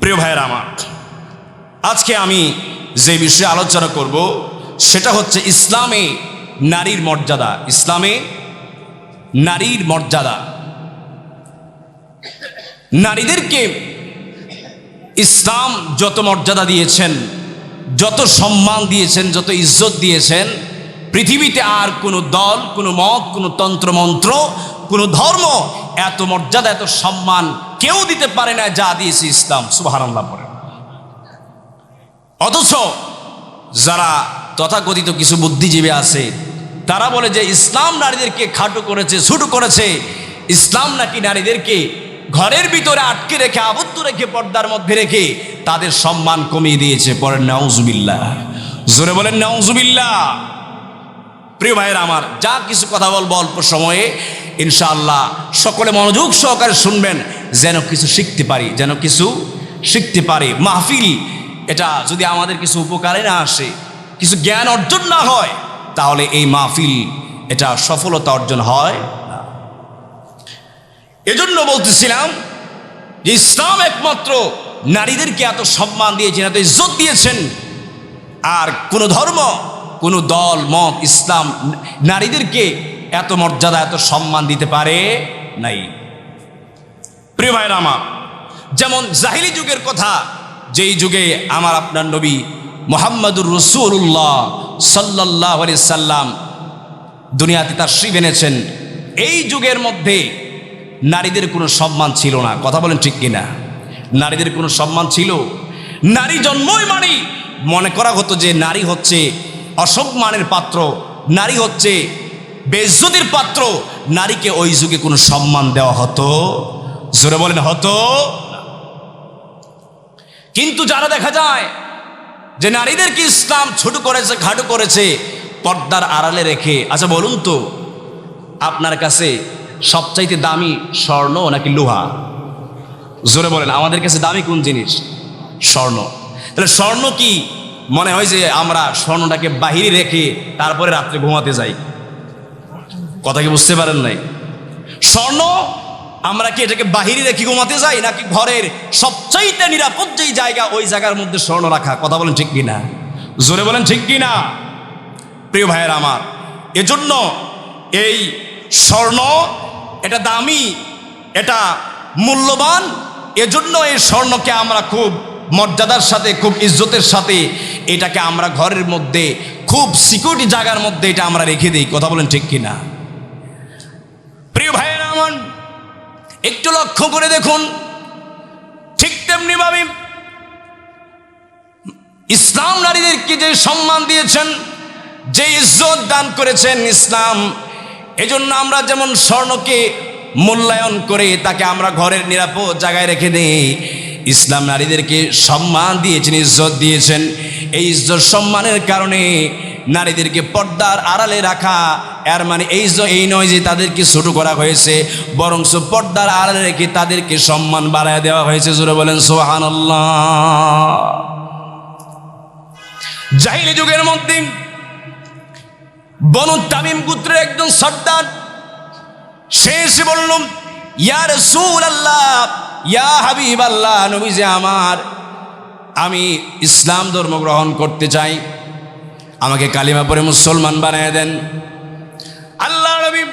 প্রিয় ভাইয়েরা আমার, আজকে আমি যে বিষয়ে আলোচনা করব সেটা হচ্ছে ইসলামে নারীর মর্যাদা। ইসলামে নারীর মর্যাদা। নারীদেরকে ইসলাম যত মর্যাদা দিয়েছেন, যত সম্মান দিয়েছেন, যত ইজ্জত দিয়েছেন, পৃথিবীতে আর কোনো দল, কোনো মত, কোনো তন্ত্রমন্ত্র, কোনো ধর্ম এত মর্যাদা, এত সম্মান কেউ দিতে পারে না যা দিয়েছে ইসলাম। সুবহানাল্লাহ পড়ে। অথচ যারা তথাকথিত কিছু বুদ্ধিজীবী আছে তারা বলে যে ইসলাম নারীদেরকে খাটো করেছে, ছোট করেছে। ইসলাম নাকি নারীদেরকে ঘরের ভিতরে আটকে রেখে, আবদ্ধ রেখে, পর্দার মধ্যে রেখে তাদের সম্মান কমিয়ে দিয়েছে। পড়েন নাউজুবিল্লাহ, জোরে বলেন নাউজুবিল্লাহ। প্রিয় ভাইয়েরা আমার, যা কিছু কথা বলবো অল্প সময়ে, ইনশাআল্লাহ সকলে মনোযোগ সহকারে শুনবেন, যেন কিছু শিখতে পারি, যেন কিছু শিখতে পারি। মাহফিল এটা যদি আমাদের কিছু উপকারে না আসে, কিছু জ্ঞান অর্জন না হয়, তাহলে এই মাহফিল এটা সফলতা অর্জন হয় না। এজন্য বলতেছিলাম যে ইসলাম একমাত্র নারীদেরকে এত সম্মান দিয়েছেন, এত ইজ্জত দিয়েছেন, আর কোনো ধর্ম, কোনো দল মত ইসলাম নারীদেরকে এত মর্যাদা, এত সম্মান দিতে পারে নাই। প্রিয় ভাইরা আমার, যেমন জাহিলি যুগের কথা, যেই যুগে আমার আপনার নবী মুহাম্মদুর রাসূলুল্লাহ সাল্লাল্লাহু আলাইহি সাল্লাম দুনিয়াতে তাশরীফ এনেছেন, এই যুগের মধ্যে নারীদের কোনো সম্মান ছিল না। কথা বলেন ঠিক কিনা? নারীদের কোনো সম্মান ছিল? নারী জন্মই মানে মনে করা হতো যে নারী হচ্ছে অসম্মানের পাত্র, নারী হচ্ছে বেইজ্জতির পাত্র। নারীকে ওই যুগে কোনো সম্মান দেওয়া হতো? জোরে বলেন হতো? কিন্তু যারা দেখা যায় যে নারীদেরকে ইসলাম ছোট করেছে, খাটো করেছে, পর্দার আড়ালে রেখে, আচ্ছা বলুন তো, আপনার কাছে সবচাইতে দামি স্বর্ণ নাকি লোহা? জোরে বলেন, আমাদের কাছে দামি কোন জিনিস? স্বর্ণ। তাহলে স্বর্ণ কি মনে হয় যে আমরা স্বর্ণটাকে বাহিরে রেখে তারপরে রাত্রে ঘুমাতে যাই? কথা কি বুঝতে পারেন নাই? স্বর্ণ আমরা কি এটাকে বাহিরে রেখে ঘুমাতে যাই, নাকি ঘরের সবচাইতে নিরাপদ যেই জায়গা ওই জায়গার মধ্যে স্বর্ণ রাখা? কথা বলেন ঠিক কিনা? জোরে বলেন ঠিক কিনা? প্রিয় ভাইয়েরা আমার, এজন্য এই স্বর্ণ এটা দামি, এটা মূল্যবান। এজন্য এই স্বর্ণকে আমরা খুব মর্যাদার সাথে, খুব ইজ্জতের সাথে এটাকে আমরা ঘরের মধ্যে খুব সিকিউরিটি জায়গার মধ্যে এটা আমরা রেখে দিই। কথা বলেন ঠিক কিনা? প্রিয় ভাইয়েরা আমার, একটু লক্ষ্য করে দেখুন, ঠিক তেমনি ভাবে ইসলাম নারীদেরকে যে সম্মান দিয়েছেন, যে ইজ্জত দান করেছেন ইসলাম, এজন্য আমরা যেমন স্বর্ণকে মূল্যায়ন করে তাকে আমরা ঘরের নিরাপদ জায়গায় রেখে দেই, ইসলাম নারীদেরকে সম্মান দিয়েছেন, ইজ্জত দিয়েছেন। এই ইজ্জত সম্মানের কারণে নারীদেরকে পর্দার আড়ালে রাখা, এর মানে এই নয় যে তাদেরকে ছোট করা হয়েছে, বরং পর্দার আড়ালে রেখে তাদেরকে সম্মান বাড়ায় দেওয়া হয়েছে। জোরে বলেন সুবহানাল্লাহ। জাহিলি যুগের মধ্যে বনু তামিম গোত্রের একজন সর্দার, সে এসে বলল, ইয়া রাসূলুল্লাহ, ইয়া হাবিবাল্লাহ, নবীজি আমার, আমি ইসলাম ধর্ম গ্রহণ করতে চাই, আমাকে কালিমা পড়ে মুসলমান বানিয়ে দেন। আল্লাহ নবী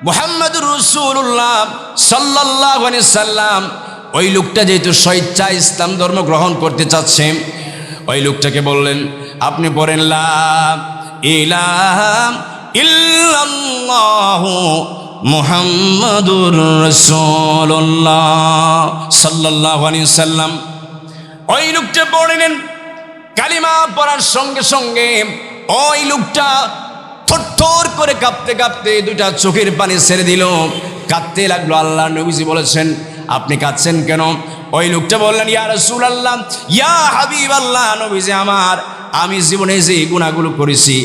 মুহাম্মদুর রাসূলুল্লাহ সাল্লাল্লাহু আলাইহি সাল্লাম, ওই লোকটা যেহেতু স্বেচ্ছায় ইসলাম ধর্ম গ্রহণ করতে চাচ্ছে, ওই লোকটাকে বললেন, আপনি পড়েন লা ইলাহা ইল্লাল্লাহু মুহাম্মাদুর রাসূলুল্লাহ সাল্লাল্লাহু আলাইহি সাল্লাম। ওই লোকটা পড়লেন, কালিমা পড়ার সঙ্গে সঙ্গে ওই লোকটা থরথর করে কাঁপতে কাঁপতে দুইটা চোখের পানি ছেড়ে দিল, কাঁদতে লাগলো। আল্লাহ নবীজি বলেছেন, আপনি কাঁদছেন কেন? ওই লোকটা বললেন, ইয়া রাসূলুল্লাহ, ইয়া হাবিবাল্লাহ, নবীজি আমার, আমি জীবনে যে গুনাহগুলো করেছি,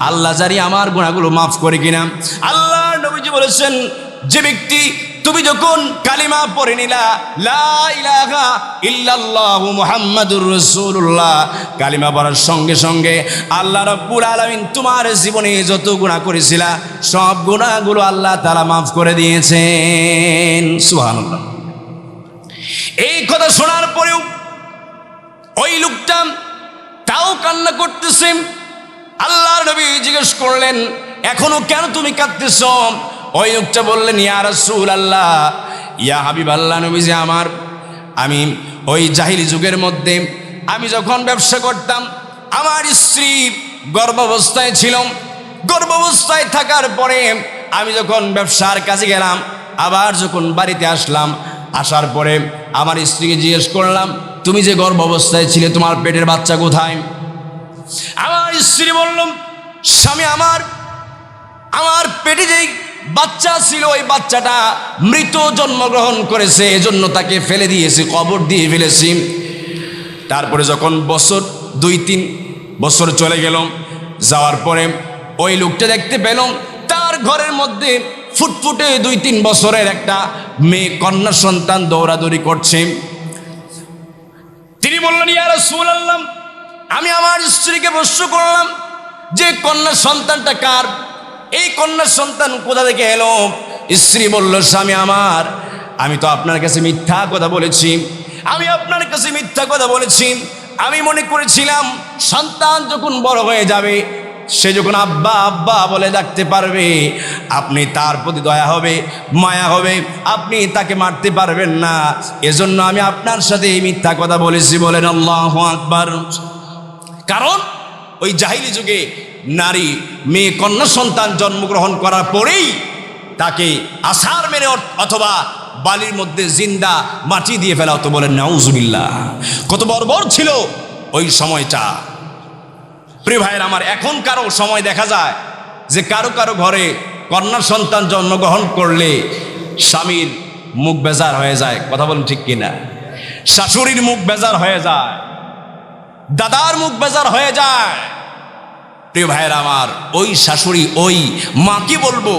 আল্লাহ জানি আমার গুনাহগুলো মাফ করে কিনা। আল্লাহ নবীজি বলেছেন, যে ব্যক্তি তুমি যখন কালিমা পড়ে নিলা, লা ইলাহা ইল্লাল্লাহু মুহাম্মাদুর রাসূলুল্লাহ, কালিমা পড়ার সঙ্গে সঙ্গে আল্লাহ রাব্বুল আলামিন তোমার জীবনে যত গুনাহ করেছিলা সব গুনাহগুলো আল্লাহ তাআলা মাফ করে দিয়েছেন। সুবহানাল্লাহ। এই কথা শোনার পরেও কান্না করতেছে। আল্লাহর নবী জিজ্ঞেস করলেন, এখনো কেন তুমি কাঁদতেছ? ওই লোকটা বললেন, ইয়া রাসূলুল্লাহ, ইয়া হাবিবাল্লাহ, নবীজি আমার, আমি ওই জাহিলি যুগের মধ্যে আমি যখন ব্যবসা করতাম, আমার স্ত্রী গর্ভাবস্থায় ছিল। গর্ভাবস্থায় থাকার পরে আমি যখন ব্যবসার কাজে গেলাম, আবার যখন বাড়িতে আসলাম, আসার পরে আমার স্ত্রীকে জিজ্ঞেস করলাম, তুমি যে গর্ভাবস্থায় ছিলে, তোমার পেটের বাচ্চা কোথায়? আমার স্ত্রী বলল, স্বামী আমার পেটে যেই বাচ্চা ছিল, ওই বাচ্চাটা মৃত জন্মগ্রহণ করেছে, এজন্য তাকে ফেলে দিয়েছি, কবর দিয়ে ফেলেছি। তারপরে যখন বছর 2-3 বছর চলে গেল, যাওয়ার পরে ওই লোকটা দেখতে পেলাম তার ঘরের মধ্যে ফুটফুটে 2-3 বছরের একটা মেয়ে কন্যা সন্তান দৌড়াদৌড়ি করছে। তিনি বললেন, ইয়া রাসূলুল্লাহ, আমি আমার স্ত্রীকে প্রশ্ন করলাম যে কন্যা সন্তানটা কার? এই কন্যা সন্তান কোথা থেকে এলো? স্ত্রী বলল, স্বামী আমার, আমি তো আপনার কাছে মিথ্যা কথা বলেছি, আমি আপনার কাছে মিথ্যা কথা বলেছি। আমি মনে করেছিলাম সন্তান যখন বড় হয়ে যাবে, সে যখন আব্বা আব্বা বলে ডাকতে পারবে, আপনি তার প্রতি দয়া হবে, মায়া হবে, আপনি তাকে মারতে পারবেন না, এজন্য আমি আপনার সাথে এই মিথ্যা কথা বলেছি। বলেন আল্লাহু আকবার। কারণ ওই জাহিলি যুগে নারী মেয়ে কন্যা সন্তান জন্মগ্রহণ করার পরেই তাকে আছাড় মেরে অথবা বালির মধ্যে জিন্দা মাটি দিয়ে ফেলা হতো। বলেন নাউজুবিল্লাহ। কত বর্বর ছিল ওই সময়টা। প্রিয় ভাইয়ের আমার, এখন কারো সময় দেখা যায় যে কারো কারো ঘরে কন্যা সন্তান জন্মগ্রহণ করলে স্বামীর মুখ বেজার হয়ে যায়। কথা বলেন ঠিক কিনা? শাশুড়ির মুখ বেজার হয়ে যায়, দাদার মুখ বেজার হয়ে যায়। প্রিয় ভাইয়ের আমার, ওই শাশুড়ি ওই মা কি বলবো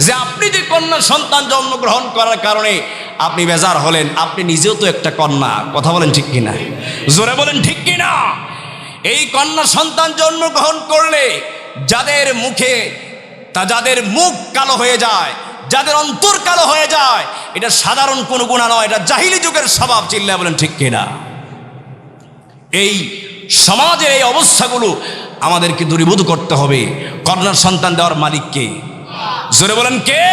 যে আপনি যে কন্যা সন্তান জন্মগ্রহণ করার কারণে আপনি বেজার হলেন, আপনি নিজেও তো একটা কন্যা। কথা বলেন ঠিক কিনা? জোরে বলেন ঠিক কিনা? এই কন্যা সন্তান জন্মগ্রহণ করলে যাদের মুখ কালো হয়ে যায়, যাদের অন্তর কালো হয়ে যায়, এটা সাধারণ কোনো গুনাহ নয়, এটা জাহিলি যুগের স্বভাব। চিল্লায় বলেন ঠিক কিনা? এই সমাজের এই অবস্থাগুলো আমাদেরকে দূরীভূত করতে হবে। কন্যা সন্তান দেওয়ার মালিক কে? জোরে বলেন কে?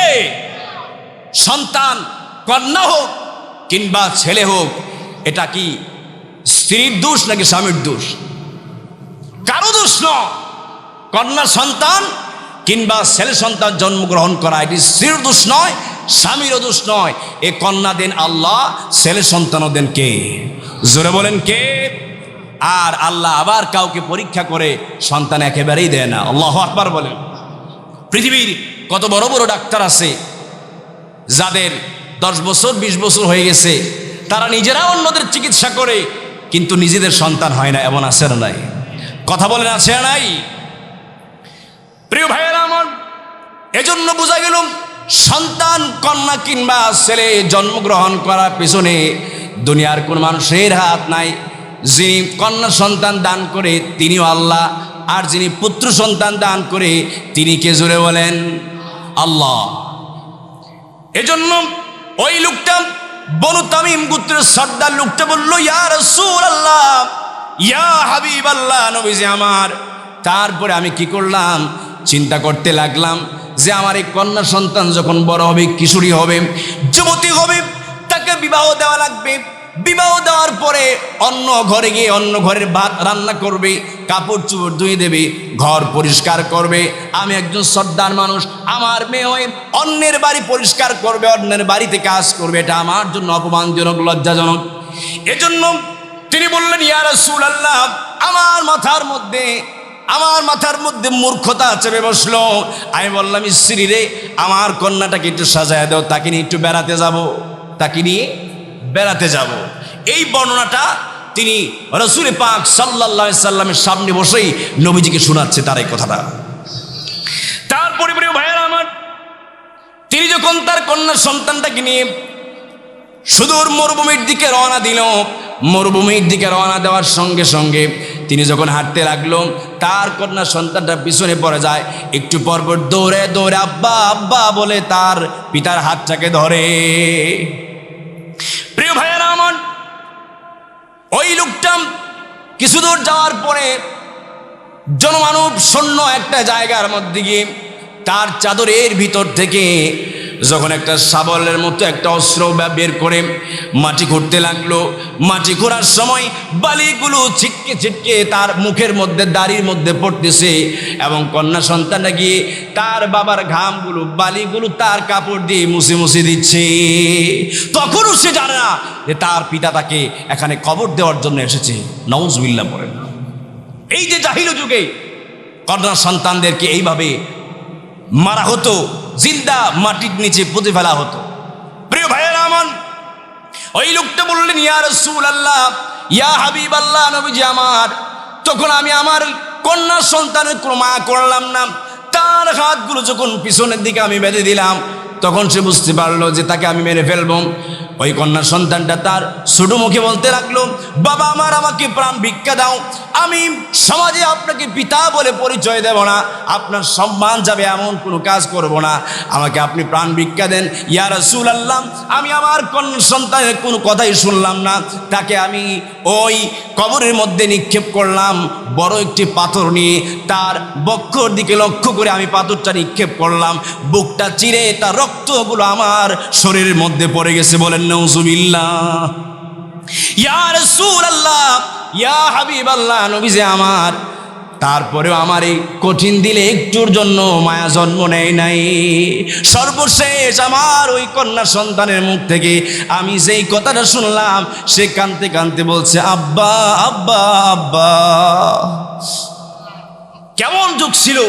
সন্তান কন্যা হোক কিংবা ছেলে হোক, এটা কি স্ত্রীর দোষ নাকি স্বামীর দোষ? কারো দোষ নয়। কন্যা সন্তান কিংবা ছেলে সন্তান জন্মগ্রহণ করা এটি স্ত্রীর দোষ নয়, স্বামীরও দোষ নয়। এ কন্যা দেন আল্লাহ, ছেলে সন্তানও দেন কে? জোরে বলেন কে? আর আল্লাহ আবার কাউকে পরীক্ষা করে সন্তান একেবারেই দেয় না। আল্লাহু আকবার বলেন। পৃথিবীর কত বড় বড় ডাক্তার আছে যাদের 10 বছর 20 বছর হয়ে গেছে, তারা নিজেরা অন্যদের চিকিৎসা করে কিন্তু নিজেদের সন্তান হয় না। এমন আছে না নাই? কথা বলেন আছে না নাই? প্রিয় ভাইয়েরা আমার, এজন্য বোঝা গেল সন্তান কন্যা কিংবা ছেলে জন্মগ্রহণ করার পেছনে দুনিয়ার কোন মানুষের হাত নাই। যিনি কন্যা সন্তান দান করে তিনিও আল্লাহ, আর যিনি পুত্র সন্তান দান করে তিনি কে? জোরে বলেন আল্লাহ। এজন্য ওই লোকটা বনু তামিম গোত্রের সর্দার লোকটা বলল, ইয়া রাসূলুল্লাহ, ইয়া হাবিবাল্লাহ, নবীজি আমার। তারপরে আমি কি করলাম? চিন্তা করতে লাগলাম যে আমার এই কন্যা সন্তান যখন বড় হবে, কিশোরী হবে, যুবতী হবে, তাকে বিবাহ দেওয়া লাগবে। বিবাহ দেওয়ার পরে অন্য ঘরে গিয়ে অন্য ঘরের ভাত রান্না করবে, কাপড় চোপড় ধুয়ে দেবে, ঘর পরিষ্কার করবে। আমি একজন সর্দার মানুষ, আমার মেয়ে হয়ে অন্যের বাড়ি পরিষ্কার করবে, অন্যের বাড়িতে কাজ করবে, এটা আমার জন্য অপমানজনক, লজ্জাজনক। এজন্য তিনি বললেন, ইয়া রাসূলুল্লাহ, আমার মাথার মধ্যে মূর্খতা চেপে বসলো। আমি বললাম, স্ত্রী রে, আমার কন্যাটাকে একটু সাজায় দাও, তাকে নিয়ে একটু বেড়াতে যাব। এই বর্ণনাটা তিনি রাসূল পাক সাল্লাল্লাহু আলাইহি সাল্লামের সামনে বসেই নবীজিকে শোনাচ্ছে তার এই কথাটা। তারপরে প্রিয় ভাইয়েরা আমার, তিনি যখন তার কন্যা সন্তানটাকে নিয়ে সুদূর মরুভূমির দিকে রওনা দিল, মরুভূমির দিকে রওনা দেওয়ার সঙ্গে সঙ্গে তিনি যখন হাঁটতে লাগলো, তার কন্যা সন্তানটা পিছনে পড়ে যায়। একটু পরপর দৌড়ে দৌড়ে আব্বা আব্বা বলে তার পিতার হাতটাকে ধরে। প্রিয় ভাইয়েরা আমার, ওই লোকটা কিছু দূর যাওয়ার পরে জনমানব শূন্য একটা জায়গার মধ্যে গিয়ে তার চাদরের ভিতর থেকে যখন একটা শাবলের মতো একটা অস্ত্র বের করে মাটি খুঁড়তে লাগলো। মাটি খোঁড়ার সময় বালিগুলো ছিটকে ছিটকে তার মুখের মধ্যে, দাড়ির মধ্যে পড়তেছে, এবং কন্যা সন্তানটা গিয়ে তার বাবার ঘামগুলো, বালিগুলো তার কাপড় দিয়ে মুছে মুছে দিচ্ছে। তখনও সে জানে না যে তার পিতা তাকে এখানে কবর দেওয়ার জন্য এসেছে। নাউজুবিল্লাহ পড়েন। এই যে জাহিলি যুগে কন্যা সন্তানদেরকে এইভাবে মারা হতো, জিন্দা মাটির নিচে পুঁতে ফেলা হতো। প্রিয় ভাইয়েরা আমার, ওই লোকটা বললেন, ইয়া রাসূলুল্লাহ, ইয়া হাবিবাল্লাহ, নবীজি আমার, তখন আমি আমার কন্যা সন্তানের কোনো মায়া করলাম না। তার হাতগুলো যখন পিছনের দিকে আমি বেঁধে দিলাম, তখন সে বুঝতে পারলো যে তাকে আমি মেরে ফেলবো। ওই কন্যা সন্তানটা তার ছোট মুখে বলতে লাগলো, বাবা আমার, আমাকে প্রাণ ভিক্ষা দাও, আমি সমাজে আপনাকে পিতা বলে পরিচয় দেব না, আপনার সম্মান যাবে এমন কোনো কাজ করব না, আমাকে আপনি প্রাণ ভিক্ষা দেন। ইয়া রাসূলুল্লাহ, আমি আমার কন্যা সন্তানের কোনো কথাই শুনলাম না, তাকে আমি ওই কবরের মধ্যে নিক্ষেপ করলাম। বড় একটি পাথর নিয়ে তার বক্ষর দিকে লক্ষ্য করে আমি পাথরটা নিক্ষেপ করলাম, বুকটা চিরে তার রক্তগুলো আমার শরীরের মধ্যে পড়ে গেছে। বলেন নাউজুবিল্লাহ। ইয়া রাসূলুল্লাহ, ইয়া হাবিবাল্লাহ, নবীজি আমার, তারপরেও আমার এই কঠিন দিলে একটুর জন্য মায়া জন্ম নেয় নাই। সর্বশেষ আমার ওই কন্যা সন্তানের মুখ থেকে আমি যেই কথাটা শুনলাম, সে কাঁদতে কাঁদতে বলছে, আব্বা আব্বা আব্বা। কেমন যুগ ছিল,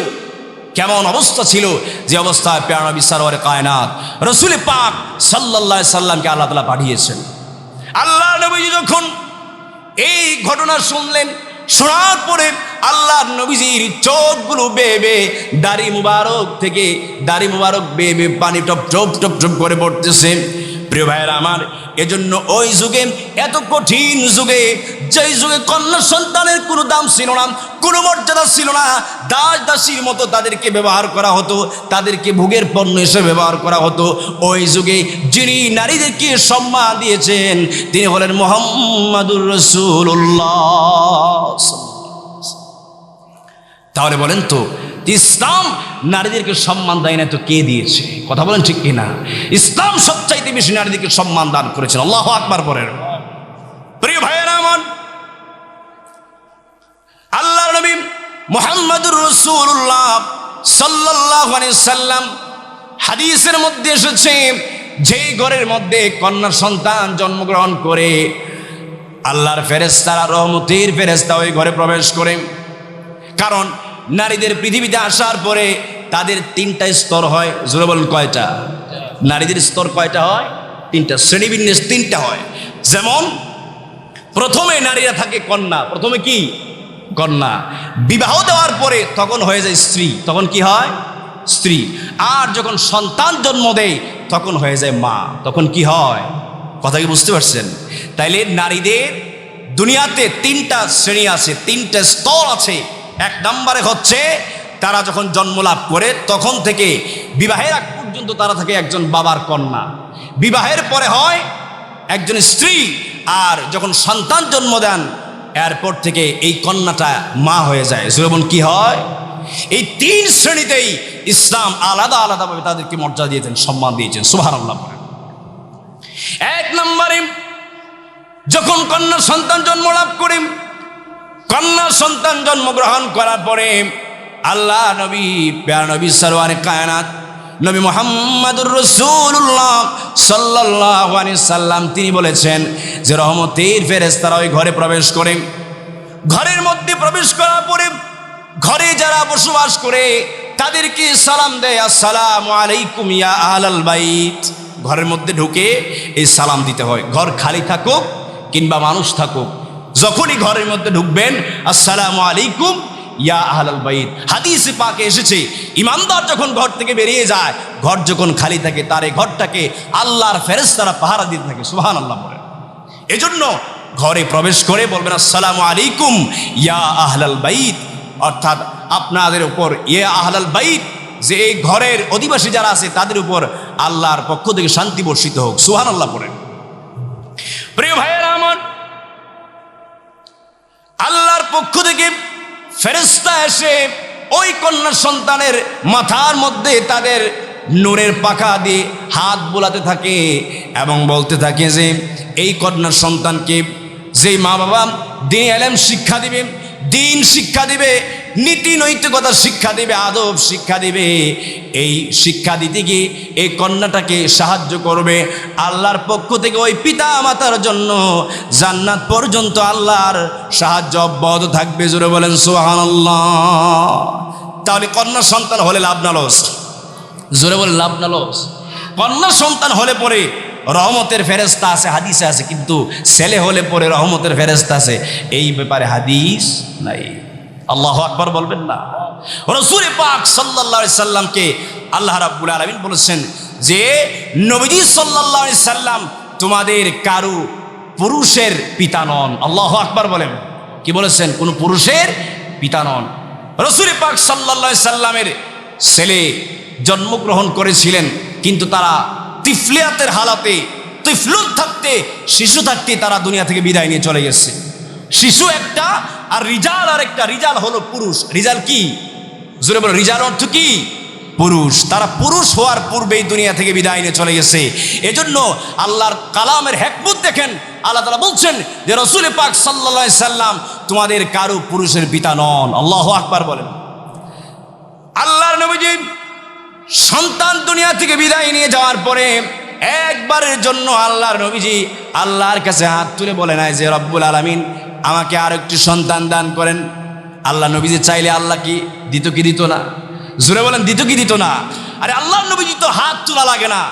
কেমন অবস্থা ছিল, যে অবস্থায় প্যারা নবী সরওয়ারে কায়নাত রাসূল পাক সাল্লাল্লাহু আলাইহি সাল্লামকে আল্লাহ তাআলা পাঠিয়েছেন। আল্লাহ নবীজি যখন এই ঘটনা শুনলেন, শোনার পরে আল্লাহর নবীজির চোখগুলো বেয়ে বেয়ে দাড়ি মুবারক থেকে দাড়ি মুবারক বেয়ে বেয়ে পানি টপ টপ টপ টপ করে পড়তেছে। প্রিয় ভাইয়েরা আমার, এজন্য ওই যুগে, এত কঠিন যুগে, যেই যুগে কন্যা সন্তানের কোনো দাম ছিল না, কোনো মর্যাদা ছিল না, দাস দাসীর মতো তাদেরকে ব্যবহার করা হতো, তাদেরকে ভোগের পণ্য হিসেবে ব্যবহার করা হতো। ওই যুগে যিনি নারীদেরকে সম্মান দিয়েছেন, তিনি হলেন মুহাম্মাদুর রাসূলুল্লাহ। তাহলে বলেন তো, ইসলাম নারীদেরকে সম্মান দেয় না তো কে দিয়েছে? কথা বলেন ঠিক কিনা? ইসলাম সবচাইতে বেশি নারীদেরকে সম্মান দান করেছেন। আল্লাহু আকবার বলেন। প্রিয় ভাইয়েরা আমার, আল্লাহর নবী মুহাম্মাদুর রাসূলুল্লাহ সাল্লাল্লাহু আলাইহি সাল্লাম, হাদিসের মধ্যে এসেছে, যেই ঘরের মধ্যে কন্যা সন্তান জন্মগ্রহণ করে, আল্লাহর ফেরেশতারা, রহমতের ফেরেশতা ওই ঘরে প্রবেশ করে। কারণ নারীদের পৃথিবীতে আসার পরে তাদের তিনটা স্তর হয়। জোরে বলুন, কয়টা? নারীদের স্তর কয়টা হয়? তিনটা, শ্রেণীবিন্যাস তিনটা হয়। যেমন প্রথমে নারীরা থাকে কন্যা। প্রথমে কি? কন্যা। বিবাহ দেওয়ার পরে তখন হয়ে যায় স্ত্রী। তখন কি হয়? স্ত্রী। আর যখন সন্তান জন্ম দেয় তখন হয়ে যায় মা। তখন কি হয়? কথা কি বুঝতে পারছেন? তাইলে নারীদের দুনিয়াতে তিনটা শ্রেণী আছে, তিনটা স্তর আছে। এক নম্বরে হচ্ছে তারা যখন জন্ম লাভ করে তখন থেকে বিবাহের আগ পর্যন্ত তারা থাকে একজন বাবার কন্যা। বিবাহের পরে হয় একজন স্ত্রী, আর যখন সন্তান জন্ম দেন এরপর থেকে এই কন্যাটা মা হয়ে যায়। যেমন কি হয়? এই তিন শ্রেণীতেই ইসলাম আলাদা আলাদাভাবে তাদেরকে মর্যাদা দিয়েছেন, সম্মান দিয়েছেন। সুবহানাল্লাহ। এক নম্বরে যখন কন্যা সন্তান জন্ম লাভ করে, কন্যা সন্তান জন্মগ্রহণ করার পরে আল্লাহ নবী, প্যারা নবী সরওয়ারে কায়নাত নবী মুহাম্মাদুর রাসূলুল্লাহ সাল্লাল্লাহু আলাইহি সাল্লাম, তিনি বলেছেন যে রহমতের ফেরেশতারা ওই ঘরে প্রবেশ করে। ঘরের মধ্যে প্রবেশ করার পরে ঘরে যারা বসবাস করে তাদেরকে সালাম দেয়, আসসালামু আলাইকুম ইয়া আহলাল বাইত। ঘরের মধ্যে ঢুকে এই সালাম দিতে হয়, ঘর খালি থাকুক কিংবা মানুষ থাকুক। যখনই ঘরের মধ্যে ঢুকবেন, আসসালামু আলাইকুম ইয়া আহলাল বাইত। হাদিসে পাকে এসেছে, ইমানদার যখন ঘর থেকে বেরিয়ে যায়, ঘর যখন খালি থাকে, তার এই ঘরটাকে আল্লাহর ফেরেশতারা পাহারা দিতে থাকে। সুবহানাল্লাহ বলেন। এজন্য ঘরে প্রবেশ করে বলবেন, আসসালামু আলাইকুম ইয়া আহলাল বাইত, অর্থাৎ আপনাদের উপর, ইয়া আহলাল বাইত, যে এই ঘরের অধিবাসী যারা আছে তাদের উপর আল্লাহর পক্ষ থেকে শান্তি বর্ষিত হোক। সুবহানাল্লাহ বলেন। প্রিয় ভাইয়েরা আমার, আল্লাহর পক্ষ থেকে ফেরেশতা এসে ওই কন্যা সন্তানের মাথার মধ্যে তাদের নূরের পাখা দিয়ে হাত বোলাতে থাকে এবং বলতে থাকে যে এই কন্যা সন্তানকে যেই মা বাবা দিন এলেম শিক্ষা দিবে, দিন শিক্ষা দিবে, নীতি নৈতিকতা শিক্ষা দিবে, আদব শিক্ষা দিবে, এই শিক্ষা দিতে গিয়ে এই কন্যাটাকে সাহায্য করবে আল্লাহর পক্ষ থেকে ওই পিতা মাতার জন্য জান্নাত পর্যন্ত আল্লাহর সাহায্য অব্যাহত থাকবে। জোরে বলেন সুবহানাল্লাহ। তাহলে কন্যা সন্তান হলে লাভ না লস? জোরে বলেন লাভ না লস? কন্যা সন্তান হলে পরে রহমতের ফেরেশতা আছে, হাদিসে আছে, কিন্তু ছেলে হলে পরে রহমতের ফেরেশতা আছে, এই ব্যাপারে হাদিস নাই। আল্লাহু আকবার বলবেন না? রাসূল পাক সাল্লাল্লাহু আলাইহি সাল্লামকে আল্লাহ রাব্বুল আলামিন বলেছেন যে নবীজি সাল্লাল্লাহু আলাইহি সাল্লাম তোমাদের কারু পুরুষের পিতা নন। আল্লাহু আকবার বলেন। কি বলেছেন? কোন পুরুষের পিতা নন। রাসূল পাক সাল্লাল্লাহু আলাইহি সাল্লামের ছেলে জন্মগ্রহণ করেছিলেন, কিন্তু তারা তিফলিয়াতের হালাতে, তিফলুত থাকতে, শিশু থাকতে তারা দুনিয়া থেকে বিদায় নিয়ে চলে গেছে। শিশু একটা আর রিজাল আর একটা। রিজাল হলো পুরুষ। রিজাল কি? জোরে বলো, রিজাল অর্থ কি? পুরুষ। তারা পুরুষ হওয়ার পূর্বেই দুনিয়া থেকে বিদায় নিয়ে চলে গেছে। এজন্য আল্লাহর কালামের হিকমত দেখেন, আল্লাহ তাআলা বলছেন যে রাসূল পাক সাল্লাল্লাহু আলাইহি সাল্লাম তোমাদের কারো পুরুষের পিতা নন। আল্লাহু আকবার বলেন। আল্লাহর নবীজি সন্তান দুনিয়া থেকে বিদায় নিয়ে যাওয়ার পরে একবারের জন্য আল্লাহর নবীজি আল্লাহর কাছে হাত তুলে বলে নাই যে রব্বুল আলামিন আমাকে আর একটি সন্তান দান করেন। আল্লাহ নবীজি চাইলে আল্লাহ কি দিত কি দিত না? জোরে বলেন, দিত কি দিত না? আরে আল্লাহর নবীজি তো হাত তোলা লাগে না।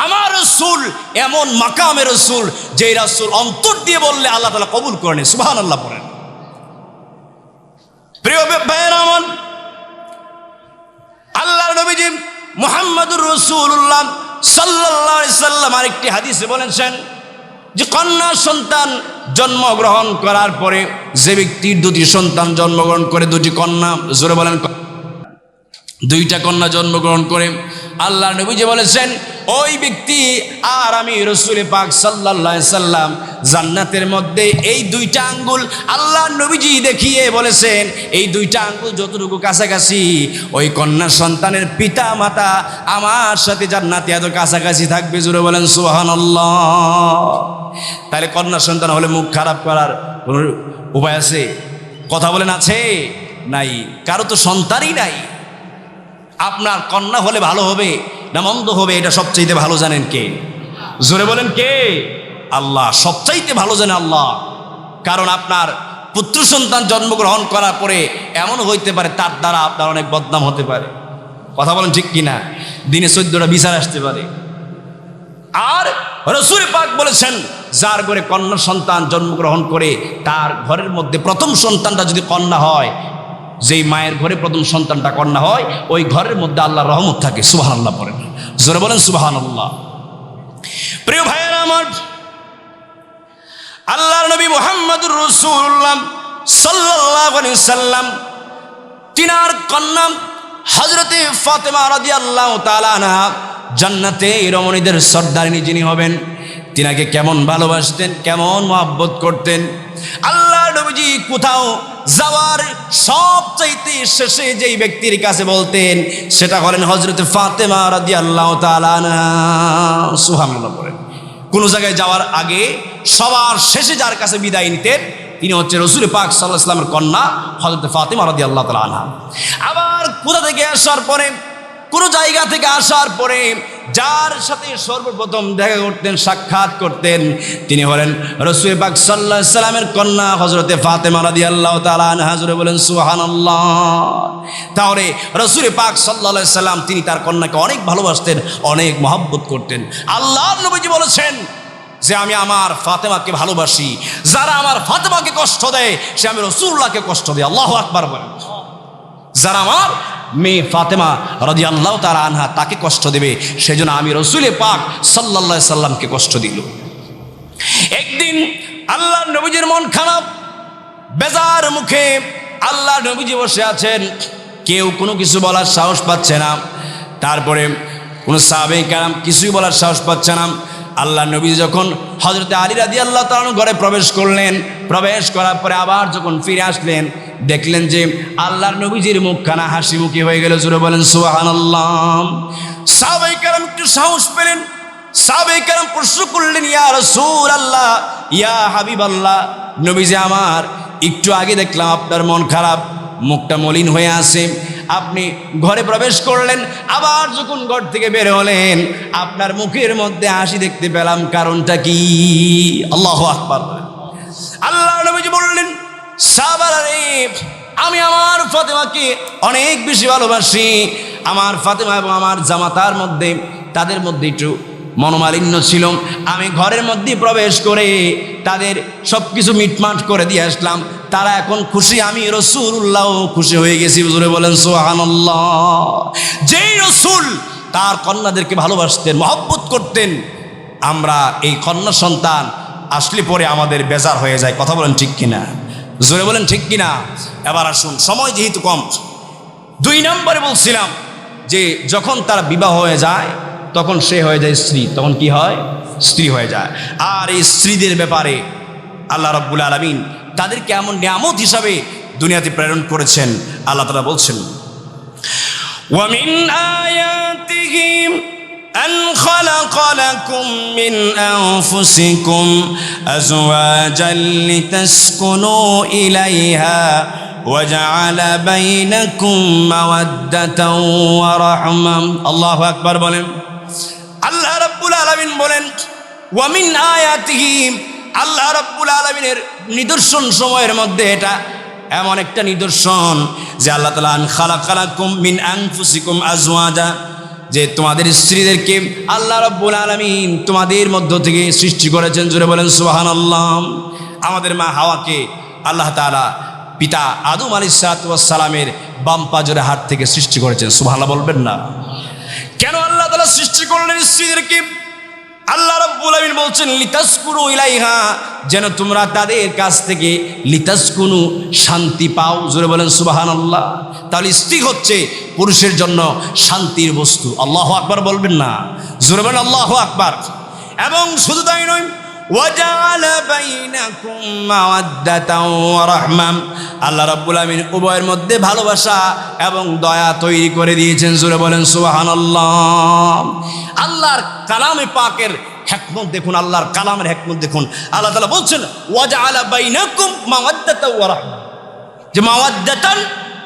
আমার রাসূল এমন মাকামের রাসূল, যেই রাসূল অন্তর দিয়ে বললে আল্লাহ তাআলা কবুল করেন। সুবহানাল্লাহ পড়েন। প্রিয় ভাইয়েরা আমার, আল্লাহর নবীজি মুহাম্মদুর রাসূলুল্লাহ সাল্লাল্লাহু আলাইহি সাল্লাম আরেকটি হাদিসে বলেছেন যে কন্যা সন্তান জন্মগ্রহণ করার পরে যে ব্যক্তির দুটি সন্তান জন্মগ্রহণ করে, দুটি কন্যা, জোরে বলেন, দুইটা কন্যা জন্মগ্রহণ করে, আল্লাহর নবীজি বলেছেন ওই ব্যক্তি আর আমি রাসূল পাক সাল্লাল্লাহু আলাইহি সাল্লাম জান্নাতের মধ্যে এই দুইটা আঙ্গুল আল্লাহর নবীজি দেখিয়ে বলেছেন এই দুইটা আঙ্গুল যতটুকু কাছাকাছি ওই কন্যা সন্তানের পিতা মাতা আমার সাথে জান্নাতে এত কাছাকাছি থাকবে। জোরে বলেন সুবহানাল্লাহ। তাহলে কন্যা সন্তান হলে মুখ খারাপ করার কোনো উপায় আছে? কথা বলেন, আছে? নাই। কারো তো সন্তানই নাই। আপনার কন্যা হলে ভালো হবে না মন্দ হবে, এটা সবচাইতে ভালো জানেন কে? জোরে বলেন কে? আল্লাহ। সবচাইতে ভালো জানে আল্লাহ। কারণ আপনার পুত্র সন্তান জন্মগ্রহণ করার পরে এমন হইতে পারে তার দ্বারা আপনার অনেক বদনাম হতে পারে। কথা বলেন ঠিক কিনা? দিনে 14টা বিচার আসতে পারে। আর রাসূল পাক বলেছেন যার ঘরে কন্যা সন্তান জন্মগ্রহণ করে তার ঘরের মধ্যে প্রথম সন্তানটা যদি কন্যা হয়, যেই মায়ের ঘরে প্রথম সন্তানটা কন্যা হয়, ওই ঘরের মধ্যে আল্লাহর রহমত থাকে। সুবহানাল্লাহ পড়েন। জোরে বলেন সুবহানাল্লাহ। প্রিয় ভাইয়েরা আমার, আল্লাহর নবী মুহাম্মদুর রাসূলুল্লাহ সাল্লাল্লাহু আলাইহি সাল্লাম তিনার কন্যা হযরতে ফাতেমা রাদিয়াল্লাহু তাআলা আনহা জান্নাতে রমণীদের সর্দারিনী যিনি হবেন, তিনাকে কেমন ভালোবাসতেন, কেমন মহব্বত করতেন। আল্লাহর নবীজি কোথাও যাওয়ার সবচাইতে শেষে যেই ব্যক্তির কাছে বলতেন সেটা হলেন হযরতে ফাতেমা রাদিয়াল্লাহু তাআলা আনহা। সুবহানাল্লাহ বলেন। কোনো জায়গায় যাওয়ার আগে সবার শেষে যার কাছে বিদায় নিতেন তিনি হচ্ছে রাসূল পাক সাল্লাল্লাহু আলাইহি ওয়াসাল্লামের কন্যা হযরতে ফাতেমা রাদিয়াল্লাহু তাআলা আনহা। আবার কোথা থেকে আসার পরে, কোনো জায়গা থেকে আসার পরে যার সাথে সর্বপ্রথম দেখা করতেন, সাক্ষাৎ করতেন, তিনি হলেন রাসূল পাক সাল্লাল্লাহু আলাইহি ওয়াসাল্লামের কন্যা হযরতে ফাতেমা রাদিয়াল্লাহু তাআলা আনহা। জোরে বলেন সুবহানাল্লাহ। তাহলে রাসূল পাক সাল্লাল্লাহু আলাইহি ওয়াসাল্লাম তিনি তার কন্যাকে অনেক ভালোবাসতেন, অনেক মহব্বত করতেন। আল্লাহর নবীজি বলেছেন যে আমি আমার ফাতেমাকে ভালোবাসি, যারা আমার ফাতেমাকে কষ্ট দেয় সে আমি রাসূলুল্লাহকে কষ্ট দেয়। আল্লাহু আকবার বলেন। যারা আমার মেয়ে ফাতেমা রাদিয়াল্লাহু তাআলা আনহা তাকে কষ্ট দেবে, সেজন্য আমি রাসূল পাক সাল্লাল্লাহু আলাইহি সাল্লামকে কষ্ট দিল। একদিন আল্লাহর নবীজির মন খারাপ, বেজার মুখে আল্লাহর নবীজি বসে আছেন, কেউ কোনো কিছু বলার সাহস পাচ্ছে না। তারপরে কোনো সাহাবায়ে কেরাম কিছুই বলার সাহস পাচ্ছে না। আল্লাহ নবী যখন হযরতে আলী রাদিয়াল্লাহু তাআলা ঘরে প্রবেশ করলেন, প্রবেশ করার পরে আবার যখন ফিরে আসলেন, দেখলেন যে আল্লাহর নবীজির মুখখানা হাসি মুখী হয়ে গেল। জোরে বলেন সুবহানাল্লাহ। সাহাবায়ে কেরাম একটু সাহস পেলেন, সাহাবায়ে কেরাম প্রশ্ন করলেন, ইয়া রাসূলুল্লাহ, ইয়া হাবিবাল্লাহ, নবীজি আমার, একটু আগে দেখলাম আপনার মন খারাপ, মুখটা মলিন হয়ে আছে, আপনি ঘরে প্রবেশ করলেন, আবার যখন ঘর থেকে বের হলেন আপনার মুখের মধ্যে হাসি দেখতে পেলাম, কারণটা কি? আল্লাহু আকবার। আল্লাহ নবীজি বললেন, সাহাবারা রে, আমি আমার ফাতেমাকে অনেক বেশি ভালোবাসি। আমার ফাতেমা এবং আমার জামাতার মধ্যে, তাদের মধ্যে একটু মনোমালিন্য ছিল। আমি ঘরের মধ্যে প্রবেশ করে তাদের সব কিছু মিটমাট করে দিয়ে আসলাম। তারা এখন খুশি, আমি রাসূলুল্লাহ খুশি হয়ে গেছি। হুজুরে বলেন সুবহানাল্লাহ। যেই রাসূল তার কন্যাদেরকে ভালোবাসতেন, মহব্বত করতেন, আমরা এই কন্যা সন্তান আসলে পরে আমাদের বেজার হয়ে যায়। কথা বলেন ঠিক কিনা? জোরে বলেন ঠিক কিনা? এবার আসুন, সময় যেহেতু কম, 2 নম্বরে বলছিলাম যে যখন তার বিবাহ হয়ে যায় তখন সে হয়ে যায় স্ত্রী। তখন কি হয়? স্ত্রী হয়ে যায়। আর এই স্ত্রীদের ব্যাপারে আল্লাহ রাব্বুল আলামিন তাদেরকে এমন নিয়ামত হিসাবে দুনিয়াতে প্রেরণ করেছেন। আল্লাহ তাআলা বলছেন, ওয়া মিন আয়াতিহি আন খালাকা লাকুম মিন আনফুসিকুম আজওয়াজান লিতাসকুনু ইলাইহা ওয়া জাআলা বাইনাকুম মাওয়াদ্দাতাও ওয়া রাহমা। আল্লাহু আকবার বলেন। আল্লাহ রাব্বুল আলামিন বলেন, ওয়া মিন আয়াতিহি, আল্লাহ রাব্বুল আলামিনের নিদর্শন সময়ের মধ্যে এটা এমন একটা নিদর্শন যে আল্লাহ তাআলা আন খালাকা লাকুম মিন আনফুসিকুম আজওয়াজা, যে তোমাদের স্ত্রীদেরকে আল্লাহ রাব্বুল আলামিন তোমাদের মধ্য থেকে সৃষ্টি করেছেন। জোরে বলেন সুবহানাল্লাহ। আমাদের মা হাওয়াকে আল্লাহ তাআলা পিতা আদম আলাইহিস সালামের বাম পাজরের হাত থেকে সৃষ্টি করেছেন। সুবহানাল্লাহ বলবেন না? কেন আল্লাহ তাআলা সৃষ্টি করলেন স্ত্রীদেরকে? আল্লাহ রাব্বুল আলামিন বলছেন, লিতাসকুনু ইলাইহা, যেন তোমরা তাদের কাছ থেকে লিতাসকুনু, শান্তি পাও। জোরে বলেন সুবহানাল্লাহ। তাহলে স্ত্রী হচ্ছে পুরুষের জন্য শান্তির বস্তু। আল্লাহু আকবার বলবেন না? জোরে বলেন আল্লাহু আকবার। এবং শুধু তাই নয়, ওয়াজাআলা বাইনাকুম মাওয়াদ্দাতাও ওয়া রাহমা, আল্লাহ রাব্বুল আলামিন উভয়ের মধ্যে ভালোবাসা এবং দয়া তৈরি করে দিয়েছেন। জোরে বলেন সুবহানাল্লাহ। আল্লাহর কালামে পাকের হিকমত দেখুন, আল্লাহর কালামের হিকমত দেখুন। আল্লাহ তাআলা বলছেন, ওয়াজাআলা বাইনাকুম মাওয়াদ্দাতাও ওয়া রাহমা, যে মাওয়াদ্দাতান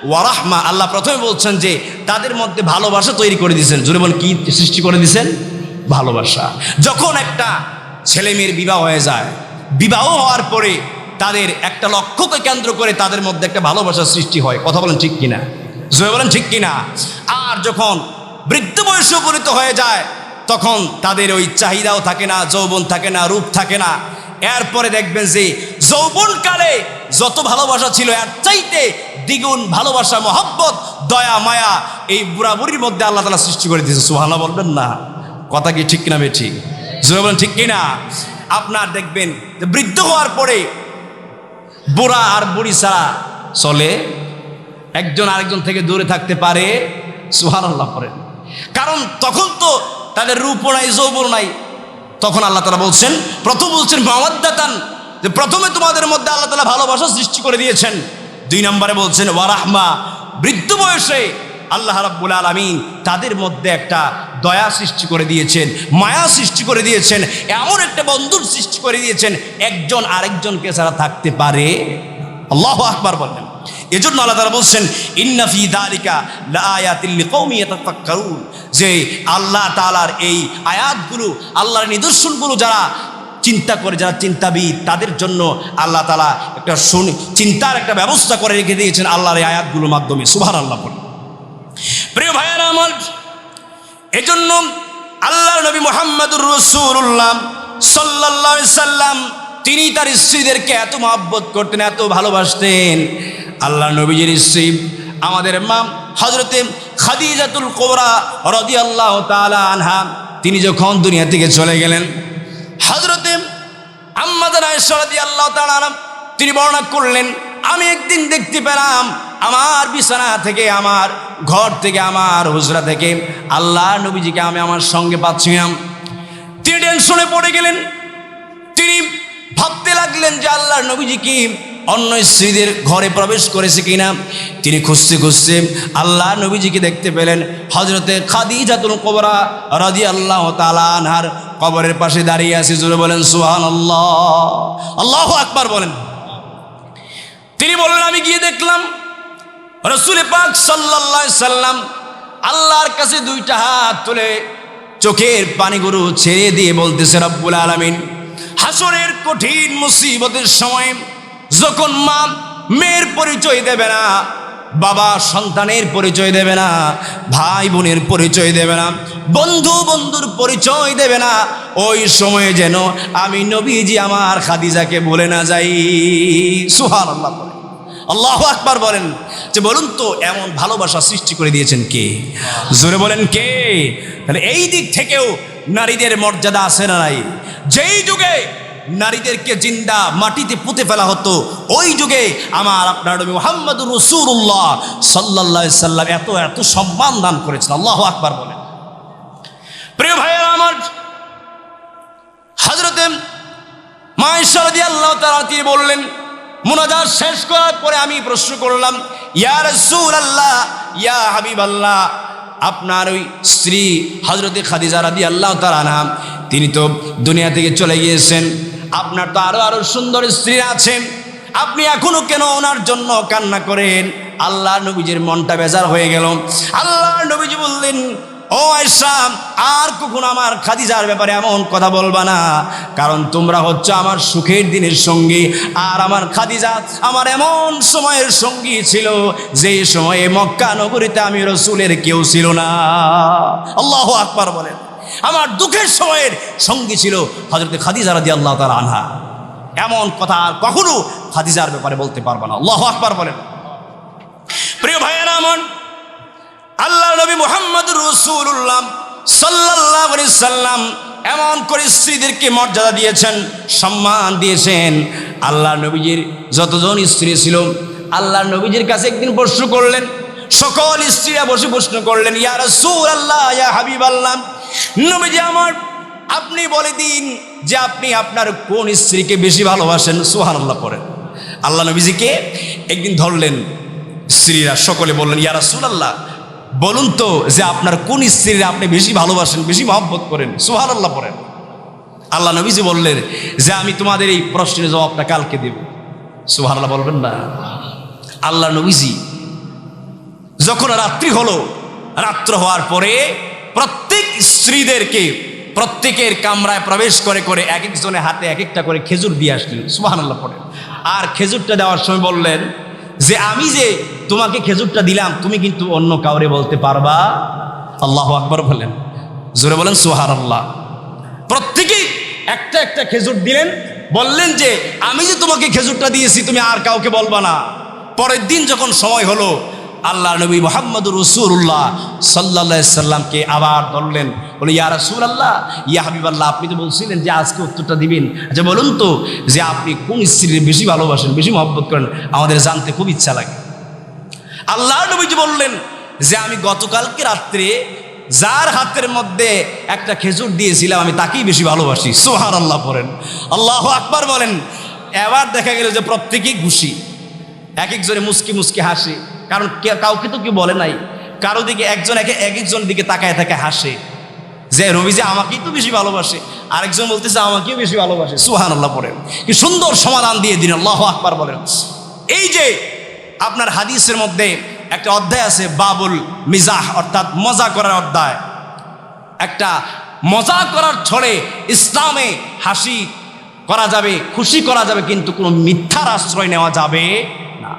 ওয়া রাহমা, আল্লাহ প্রথমে বলছেন যে তাদের মধ্যে ভালোবাসা তৈরি করে দিয়েছেন। জোরে বলেন, কি সৃষ্টি করে দিয়েছেন? ভালোবাসা। যখন একটা ছেলে মেয়ের বিবাহ হয়ে যায়, বিবাহ হওয়ার পরে তাদের একটা লক্ষ্যকে কেন্দ্র করে তাদের মধ্যে একটা ভালোবাসার সৃষ্টি হয়। কথা বলেন ঠিক কিনা? জোরে বলেন ঠিক কিনা? আর যখন বৃদ্ধ বয়সে উপনীত হয়ে যায় তখন তাদের ওই চাহিদাও থাকে না, যৌবন থাকে না, রূপ থাকে না। এরপরে দেখবেন যে যৌবনকালে যত ভালোবাসা ছিল এর চাইতে দ্বিগুণ ভালোবাসা, মহব্বত, দয়া, মায়া এই বুড়া বুড়ির মধ্যে আল্লাহ তাআলা সৃষ্টি করে দিয়েছে। সুবহানাল্লাহ বলবেন না? কথা কি ঠিক কিনা বেঠিক? জোরে বলেন ঠিক কিনা? আপনার দেখবেন যে বৃদ্ধ হওয়ার পরে বুড়া আর বুড়ি ছাড়া চলে, একজন আরেকজন থেকে দূরে থাকতে পারে। সুবহানাল্লাহ পড়েন। কারণ তখন তো তাদের রূপও নাই, যৌবন নাই। তখন আল্লাহ তাআলা বলছেন, প্রথম বলছেন মাওয়াদ্দাতান, যে প্রথমে তোমাদের মধ্যে আল্লাহ তাআলা ভালোবাসা সৃষ্টি করে দিয়েছেন। 2 নম্বরে বলছেন ওয়া রাহমা, বৃদ্ধ বয়সে আল্লাহ রাব্বুল আলামিন তাদের মধ্যে একটা দয়া সৃষ্টি করে দিয়েছেন, মায়া সৃষ্টি করে দিয়েছেন, এমন একটা বন্ধুর সৃষ্টি করে দিয়েছেন একজন আরেকজনকে ছাড়া থাকতে পারে। আল্লাহু আকবার বলেন। এজন্য আল্লাহ তাআলা বলছেন, ইন্না ফি যালিকা লাআয়াতিল লিকাউমিন ইয়াতাফাক্কারুন, যে আল্লাহ তাআলার এই আয়াতগুলো, আল্লাহর নিদর্শনগুলো যারা চিন্তা করে, যারা চিন্তাবিদ, তাদের জন্য আল্লাহ তাআলা একটা চিন্তার একটা ব্যবস্থা করে রেখে দিয়েছেন আল্লাহর এই আয়াতগুলোর মাধ্যমে। সুবহানাল্লাহ বলেন। প্রিয় ভাইয়েরা আমার, এজন্য আল্লাহর নবী মুহাম্মদুর রাসূলুল্লাহ সাল্লাল্লাহু আলাইহি সাল্লাম তিনি তার স্ত্রীদেরকে এত মহব্বত করতেন, এত ভালোবাসতেন। আল্লাহর নবীজির স্ত্রী আমাদের মা হযরতে খাদিজাতুল কুবরা রাদিয়াল্লাহু তাআলা আনহা, তিনি যখন দুনিয়া থেকে চলে গেলেন, হযরতে আম্মা জান আয়েশা রাদিয়াল্লাহু তাআলা আনহা তিনি বর্ণনা করলেন, আমি একদিন দেখতে পেলাম আমার বিছানা থেকে, আমার ঘর থেকে, আমার হুজরা থেকে আল্লাহর নবীজিকে আমি আমার সঙ্গে পাচ্ছিলাম। তিনি টেনশনে পড়ে গেলেন। তিনি ভাবতে লাগলেন যে আল্লাহর নবীজি কি অন্য স্ত্রীদের ঘরে প্রবেশ করেছে কিনা। তিনি খুঁজতে খুঁজতে আল্লাহ নবীজিকে দেখতে পেলেন হযরতে খাদিজাতুল কুবরা রাদিয়াল্লাহু তাআলা আনহার কবরের পাশে দাঁড়িয়ে আছে। জোরে বলেন সুবহানাল্লাহ, আল্লাহু আকবার বলেন। তিনি বললেন আমি গিয়ে দেখলাম রাসূল পাক সাল্লাল্লাহু আলাইহি সাল্লাম আল্লাহর কাছে দুইটা হাত তুলে চোখের পানিগুলো ছেড়ে দিয়ে বলতেছে রব্বুল আলামিন, হাসরের কঠিন মুসিবতের সময় যখন মা মেয়ের পরিচয় দেবে না, বাবা সন্তানের পরিচয় দেবে না, ভাই বোনের পরিচয় দেবে না, বন্ধু বন্ধুর পরিচয় দেবে না, ওই সময়ে যেন আমি নবীজি আমার খাদিজাকে বলে না যাই। সুবহানাল্লাহ বলেন, আল্লাহু আকবার বলেন। যে বলুন তো এমন ভালোবাসা সৃষ্টি করে দিয়েছেন কে? জোরে বলেন কে? তাহলে এই দিক থেকেও নারীদের মর্যাদা আছে না নাই? যেই যুগে নারীদেরকে জিন্দা মাটিতে পুঁতে ফেলা হতো, ওই যুগে আমার আপনার নবী মুহাম্মদুর রাসূলুল্লাহ সাল্লাল্লাহু আলাইহি সাল্লাম এত এত সম্মান দান করেছেন। আল্লাহু আকবার বলেন। প্রিয় ভাইয়েরা আমার, হযরতে মা আয়েশা রাদিয়াল্লাহু তাআলা তিনি বললেন, মুনাজাত শেষ করার পরে আমি প্রশ্ন করলাম, ইয়া রাসূলুল্লাহ, ইয়া হাবিবাল্লাহ, আপনার ওই স্ত্রী হযরতে খাদিজা রাদিয়াল্লাহু তাআলা আনহা তিনি তো দুনিয়া থেকে চলে গিয়েছেন, আপনার তো আরো সুন্দর স্ত্রী আছেন, আপনি এখনো কেন ওনার জন্য কান্না করেন? আল্লাহ নবীজির মনটা বেজার হয়ে গেল। আল্লাহ নবীজি বললেন, ও আয়েশা, আর কখনো আমার খাদিজার ব্যাপারে এমন কথা বলবা না, কারণ তোমরা হচ্ছে আমার সুখের দিনের সঙ্গী, আর আমার খাদিজা আমার এমন সময়ের সঙ্গী ছিল যে সময়ে মক্কা নগরীতে আমি রাসূলের কেউ ছিল না। আল্লাহু আকবার বলেন। আমার দুঃখের সময়ের সঙ্গী ছিল হযরতে খাদিজা রাদিয়াল্লাহু তাআলা আনহা। এমন কথা আর কখনো খাদিজার ব্যাপারে বলতে পারবে না। আল্লাহু আকবার বলেন। প্রিয় ভাইয়েরা আমার, আল্লাহ নবী মুহাম্মদুর রাসূলুল্লাহ সাল্লাল্লাহু আলাইহি সাল্লাম এমন করে স্ত্রীদেরকে মর্যাদা দিয়েছেন, সম্মান দিয়েছেন। আল্লাহ নবীজির যতজন স্ত্রী ছিল, আল্লাহ নবীজির কাছে একদিন প্রশ্ন করলেন, সকল স্ত্রীরা বসে প্রশ্ন করলেন, ইয়া রাসূলুল্লাহ, ইয়া হাবিবাল্লাহ, নবীজি আমার, আপনি বলে দিন যে আপনি আপনার কোন স্ত্রীকে বেশি ভালোবাসেন। সুবহানাল্লাহ পড়েন। আল্লাহ নবীজিকে একদিন ধরলেন, স্ত্রীরা সকলে বললেন, ইয়া রাসূলুল্লাহ, বলুন তো যে আপনার কোন স্ত্রীরা আপনি বেশি ভালোবাসেন, বেশি মহব্বত করেন। সুবহানাল্লাহ পড়েন। আল্লাহ নবীজি বললেন যে আমি তোমাদের এই প্রশ্নের জবাবটা কালকে দেব। সুবহানাল্লাহ বলবেন না? আল্লাহ নবীজি যখন রাত্রি হলো, রাত্র হওয়ার পরে প্রত্যেক স্ত্রীদেরকে প্রত্যেকের কামরায় প্রবেশ করে করে এক একজনের হাতে এক একটা করে খেজুর দিয়ে আসলেন। সুবহানাল্লাহ পড়েন। আর খেজুরটা দেওয়ার সময় বললেন যে আমি যে তোমাকে খেজুরটা দিলাম তুমি কিন্তু অন্য কাউরে বলতে পারবা। আল্লাহু আকবার বলেন। জোরে বলেন সুবহানাল্লাহ। প্রত্যেকেই একটা একটা খেজুর দিলেন, বললেন যে আমি যে তোমাকে খেজুরটা দিয়েছি তুমি আর কাউকে বলবা না। পরের দিন যখন সময় হলো, আল্লাহ নবী মুহাম্মদুর রাসূলুল্লাহ সাল্লাল্লাহু আলাইহি সাল্লামকে আবার ধরলেন, বলে ইয়া রাসূলুল্লাহ, ইয়া হাবিবাল্লাহ, আপনি তো বলছিলেন যে আজকে উত্তরটা দিবেন, আচ্ছা বলুন তো যে আপনি কোন স্ত্রীর বেশি ভালোবাসেন, বেশি মহব্বত করেন, আমাদের জানতে খুব ইচ্ছা লাগে। আল্লাহ নবীজি বললেন যে আমি গতকালকে রাত্রে যার হাতের মধ্যে একটা খেজুর দিয়েছিলাম আমি তাকেই বেশি ভালোবাসি। সুবহানাল্লাহ পড়েন। আল্লাহু আকবার বলেন। এবার দেখা গেল যে প্রত্যেকেই খুশি, এক একজনে মুস্কি মুস্কি হাসে, কারণ কাউকে তো কেউ বলে নাই। কারো দিকে একজন এক একজন দিকে তাকায় তাকায় হাসে যে নবীজি আমাকেই তো বেশি ভালোবাসে, আরেকজন বলতেছে আমাকেও বেশি ভালোবাসে। সুবহানাল্লাহ পড়েন। কি সুন্দর সমাধান দিয়ে দিন। আল্লাহু আকবার বলেন। এই যে আপনার হাদিসের মধ্যে একটা অধ্যায় আছে বাবুল মিজাহ, অর্থাৎ মজা করার অধ্যায়। একটা মজা করার ছলে ইসলামে হাসি করা যাবে, খুশি করা যাবে, কিন্তু কোনো মিথ্যার আশ্রয় নেওয়া যাবে না।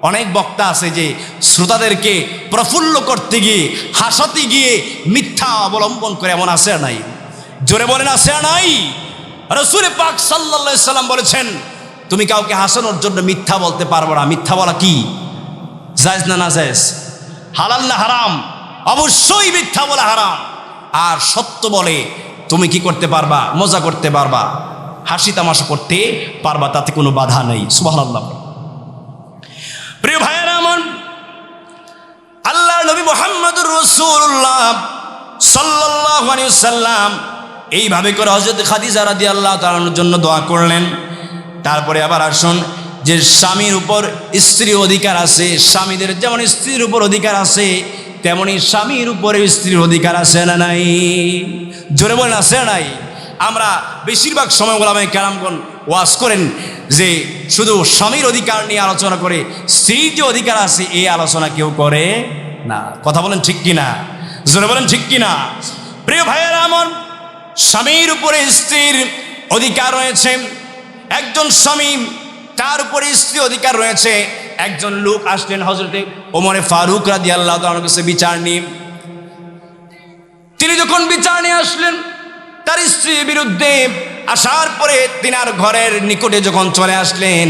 অনেক বক্তা আছে যে শ্রোতাদেরকে প্রফুল্ল করতে গিয়ে, হাসাতে গিয়ে মিথ্যা অবলম্বন করে, এমন আছে আর নাই? জোরে বলেন আছে আর নাই? রাসূল পাক সাল্লাল্লাহু আলাইহি সাল্লাম বলেছেন তুমি কাউকে হাসানোর জন্য মিথ্যা বলতে পারবো না। মিথ্যা বলা কি জায়েজ না না জায়েজ, হালাল না হারাম? অবশ্যই মিথ্যা বলা হারাম। আর সত্য বলে তুমি কি করতে পারবা? মজা করতে পারবা, হাসি তামাশা করতে পারবা, তাতে কোনো বাধা নেই। সুবহানাল্লাহ। প্রিয় ভাইয়েরা আমার, আল্লাহ নবী মুহাম্মদুর রাসূলুল্লাহ সাল্লাল্লাহু আলাইহি ওয়াসাল্লাম এইভাবে করে হযরত খাদিজা রাদিয়াল্লাহু তাআলার জন্য দোয়া করলেন। তারপরে আবার আসুন, যে স্বামীর উপর স্ত্রীর অধিকার আছে, স্বামীদের যেমন স্ত্রীর উপর অধিকার আছে, তেমনি স্বামীর উপরে স্ত্রীর অধিকার আছে না নাই? জোরে বলেন, আছে না নাই? আমরা বেশিরভাগ সময় ওলামায়ে কেরামগণ ওয়াজ করেন যে শুধু স্বামীর অধিকার নিয়ে আলোচনা করে, স্ত্রীর যে অধিকার আছে এই আলোচনা কেউ করে না। কথা বলেন ঠিক কিনা? জোরে বলেন ঠিক কিনা? প্রিয় ভাইয়েরা আমার, স্বামীর উপরে স্ত্রীর অধিকার রয়েছে। একজন স্বামী, তার উপরে স্ত্রী অধিকার রয়েছে। একজন লোক আসলেন হযরতে ওমরে ফারুক রাদিয়াল্লাহু তাআলার কাছে বিচার নিয়ে। তিনি যখন বিচার নিয়ে আসলেন তার স্ত্রীর বিরুদ্ধে, আসার পরে তিনার ঘরের নিকটে যখন চলে আসলেন,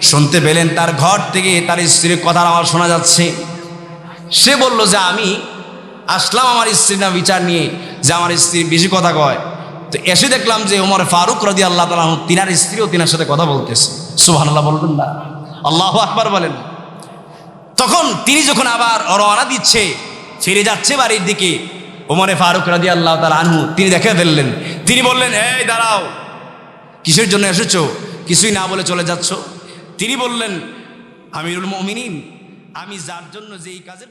শুনতে পেলেন তার ঘর থেকে তার স্ত্রীর কথার আওয়াজ শোনা যাচ্ছে। সে বলল যে আমি আসলাম আমার স্ত্রীর না বিচার নিয়ে, যে আমার স্ত্রী বেশি কথা কয়। তো এসে দেখলাম যে ওমর ফারুক রাদিয়াল্লাহু তাআলা তিনার স্ত্রীও তিনার সাথে কথা বলতেছে। সুবহানাল্লাহ বলবেন না? আল্লাহু আকবার বলেন। তখন তিনি যখন আবার রওনা দিচ্ছে, ফিরে যাচ্ছে বাড়ির দিকে, ওমরে ফারুক রাদিয়াল্লাহু তাআলা আনহু তিনি দেখে ফেললেন। তিনি বললেন, এই দাঁড়াও, কিসের জন্য এসেছো? কিছুই না বলে চলে যাচ্ছ। তিনি বললেন, আমিরুল মুমিনিন, আমি যার জন্য যেই কাজের